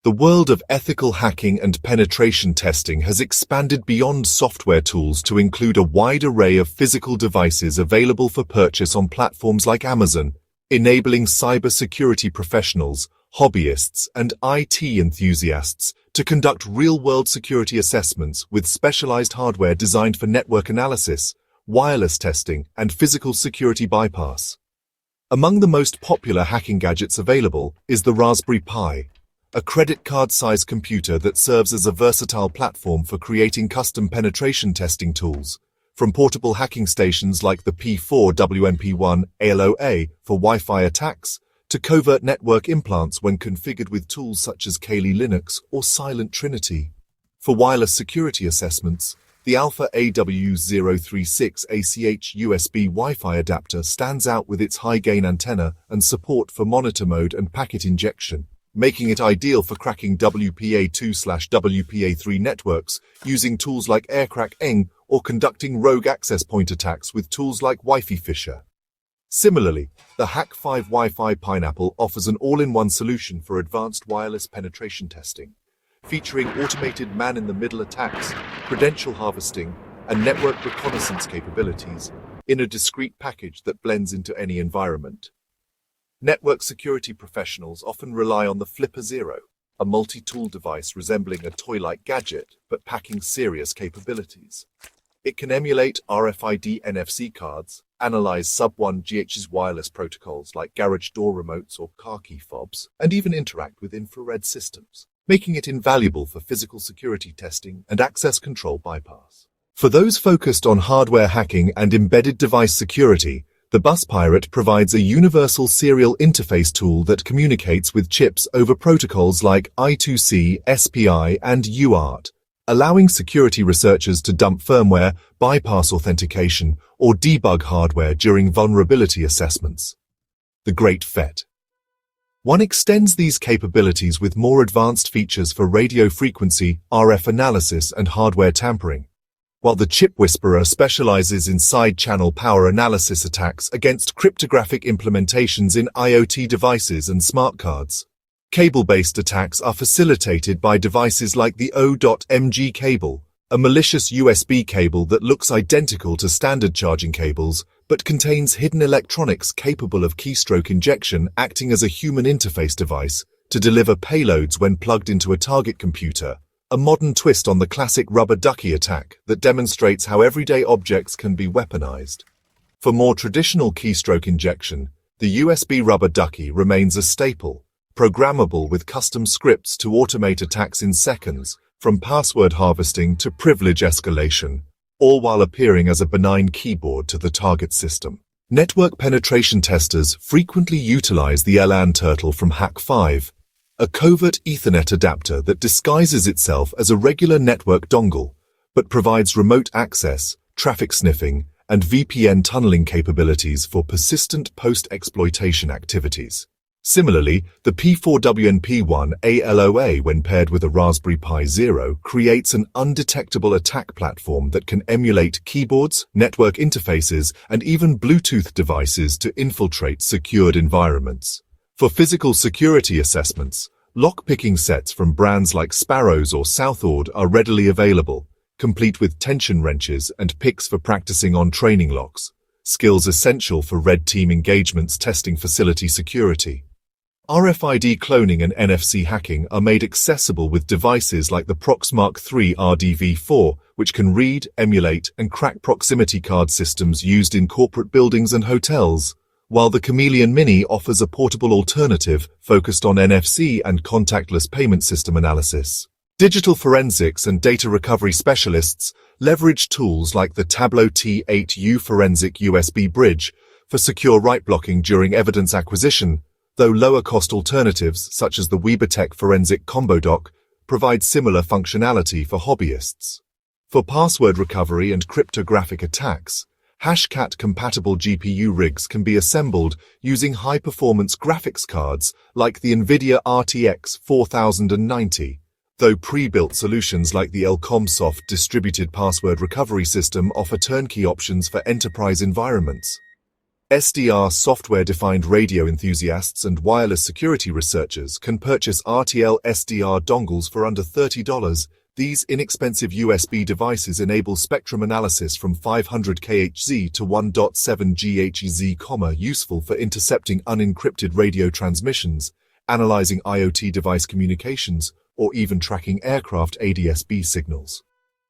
The world of ethical hacking and penetration testing has expanded beyond software tools to include a wide array of physical devices available for purchase on platforms like Amazon, enabling cybersecurity professionals, hobbyists, and IT enthusiasts to conduct real-world security assessments with specialized hardware designed for network analysis, wireless testing, and physical security bypass. Among the most popular hacking gadgets available is the Raspberry Pi, a credit card-sized computer that serves as a versatile platform for creating custom penetration testing tools, from portable hacking stations like the P4WNP1 ALOA for Wi-Fi attacks, to covert network implants when configured with tools such as Kali Linux or Silent Trinity. For wireless security assessments, the Alpha AW036 ACH USB Wi-Fi adapter stands out with its high-gain antenna and support for monitor mode and packet injection, making it ideal for cracking WPA2/WPA3 networks using tools like AirCrack-Eng or conducting rogue access point attacks with tools like Wi-Fi Fisher. Similarly, the Hack5 Wi-Fi Pineapple offers an all-in-one solution for advanced wireless penetration testing, featuring automated man-in-the-middle attacks, credential harvesting, and network reconnaissance capabilities in a discrete package that blends into any environment. Network security professionals often rely on the Flipper Zero, a multi-tool device resembling a toy-like gadget but packing serious capabilities. It can emulate RFID NFC cards, analyze sub-1 GHz wireless protocols like garage door remotes or car key fobs, and even interact with infrared systems, making it invaluable for physical security testing and access control bypass. For those focused on hardware hacking and embedded device security, the Bus Pirate provides a universal serial interface tool that communicates with chips over protocols like I2C, SPI, and UART, allowing security researchers to dump firmware, bypass authentication, or debug hardware during vulnerability assessments. The Great FET. One extends these capabilities with more advanced features for radio frequency, RF analysis, and hardware tampering, while the Chip Whisperer specializes in side-channel power analysis attacks against cryptographic implementations in IoT devices and smart cards. Cable-based attacks are facilitated by devices like the O.MG cable, a malicious USB cable that looks identical to standard charging cables, but contains hidden electronics capable of keystroke injection acting as a human interface device to deliver payloads when plugged into a target computer, a modern twist on the classic rubber ducky attack that demonstrates how everyday objects can be weaponized. For more traditional keystroke injection, the USB rubber ducky remains a staple, programmable with custom scripts to automate attacks in seconds, from password harvesting to privilege escalation, all while appearing as a benign keyboard to the target system. Network penetration testers frequently utilize the LAN Turtle from Hack5, a covert Ethernet adapter that disguises itself as a regular network dongle, but provides remote access, traffic sniffing, and VPN tunneling capabilities for persistent post-exploitation activities. Similarly, the P4WNP1 ALOA, when paired with a Raspberry Pi Zero, creates an undetectable attack platform that can emulate keyboards, network interfaces, and even Bluetooth devices to infiltrate secured environments. For physical security assessments, lock-picking sets from brands like Sparrows or Southord are readily available, complete with tension wrenches and picks for practicing on training locks, skills essential for red team engagements testing facility security. RFID cloning and NFC hacking are made accessible with devices like the Proxmark 3 RDV4, which can read, emulate, and crack proximity card systems used in corporate buildings and hotels, while the Chameleon Mini offers a portable alternative focused on NFC and contactless payment system analysis. Digital forensics and data recovery specialists leverage tools like the Tableau T8U Forensic USB Bridge for secure write blocking during evidence acquisition, though lower-cost alternatives such as the WeberTech Forensic Combo Dock provide similar functionality for hobbyists. For password recovery and cryptographic attacks, Hashcat-compatible GPU rigs can be assembled using high-performance graphics cards like the NVIDIA RTX 4090, though pre-built solutions like the Elcomsoft Distributed Password Recovery System offer turnkey options for enterprise environments. SDR software-defined radio enthusiasts and wireless security researchers can purchase RTL SDR dongles for under $30. These inexpensive USB devices enable spectrum analysis from 500 kHz to 1.7 GHz, useful for intercepting unencrypted radio transmissions, analyzing IoT device communications, or even tracking aircraft ADS-B signals.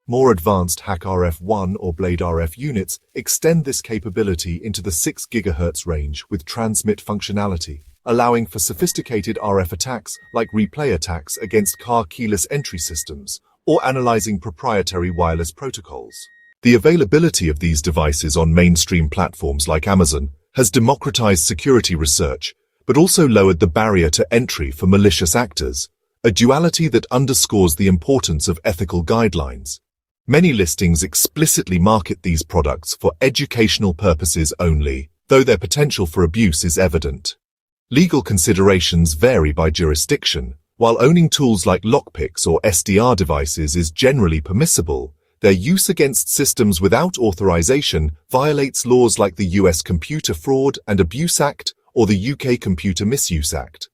More advanced HackRF1 or Blade RF units extend this capability into the 6 GHz range with transmit functionality, allowing for sophisticated RF attacks like replay attacks against car keyless entry systems or analyzing proprietary wireless protocols. The availability of these devices on mainstream platforms like Amazon has democratized security research, but also lowered the barrier to entry for malicious actors, a duality that underscores the importance of ethical guidelines. Many listings explicitly market these products for educational purposes only, though their potential for abuse is evident. Legal considerations vary by jurisdiction. While owning tools like lockpicks or SDR devices is generally permissible, their use against systems without authorization violates laws like the US Computer Fraud and Abuse Act or the UK Computer Misuse Act.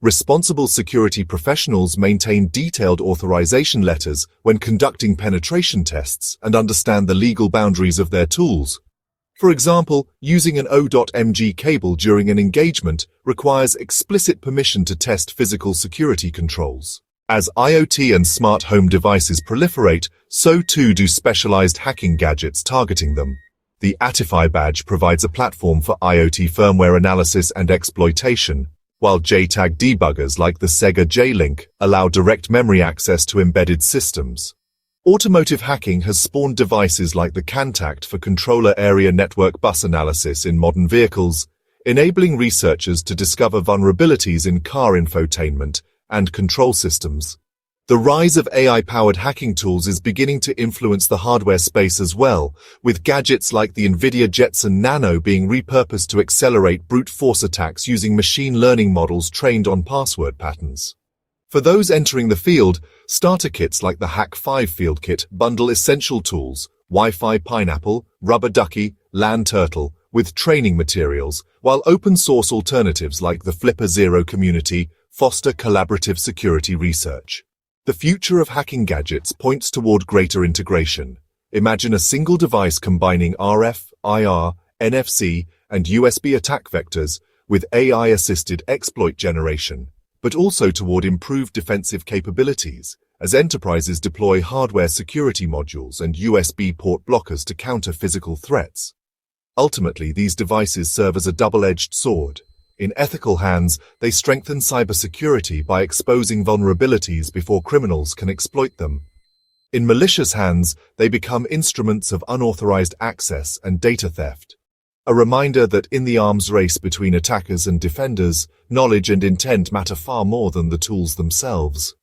Responsible security professionals maintain detailed authorization letters when conducting penetration tests and understand the legal boundaries of their tools. For example, using an O.MG cable during an engagement requires explicit permission to test physical security controls. As IoT and smart home devices proliferate, so too do specialized hacking gadgets targeting them. The Atify badge provides a platform for IoT firmware analysis and exploitation, while JTAG debuggers like the Sega J-Link allow direct memory access to embedded systems. Automotive hacking has spawned devices like the Cantact for controller area network bus analysis in modern vehicles, enabling researchers to discover vulnerabilities in car infotainment and control systems. The rise of AI-powered hacking tools is beginning to influence the hardware space as well, with gadgets like the NVIDIA Jetson Nano being repurposed to accelerate brute force attacks using machine learning models trained on password patterns. For those entering the field, starter kits like the Hack5 Field Kit bundle essential tools, Wi-Fi Pineapple, Rubber Ducky, LAN Turtle, with training materials, while open-source alternatives like the Flipper Zero community foster collaborative security research. The future of hacking gadgets points toward greater integration. Imagine a single device combining RF, IR, NFC, and USB attack vectors with AI-assisted exploit generation, but also toward improved defensive capabilities as enterprises deploy hardware security modules and USB port blockers to counter physical threats. Ultimately, these devices serve as a double-edged sword. In ethical hands, they strengthen cybersecurity by exposing vulnerabilities before criminals can exploit them. In malicious hands, they become instruments of unauthorized access and data theft. A reminder that in the arms race between attackers and defenders, knowledge and intent matter far more than the tools themselves.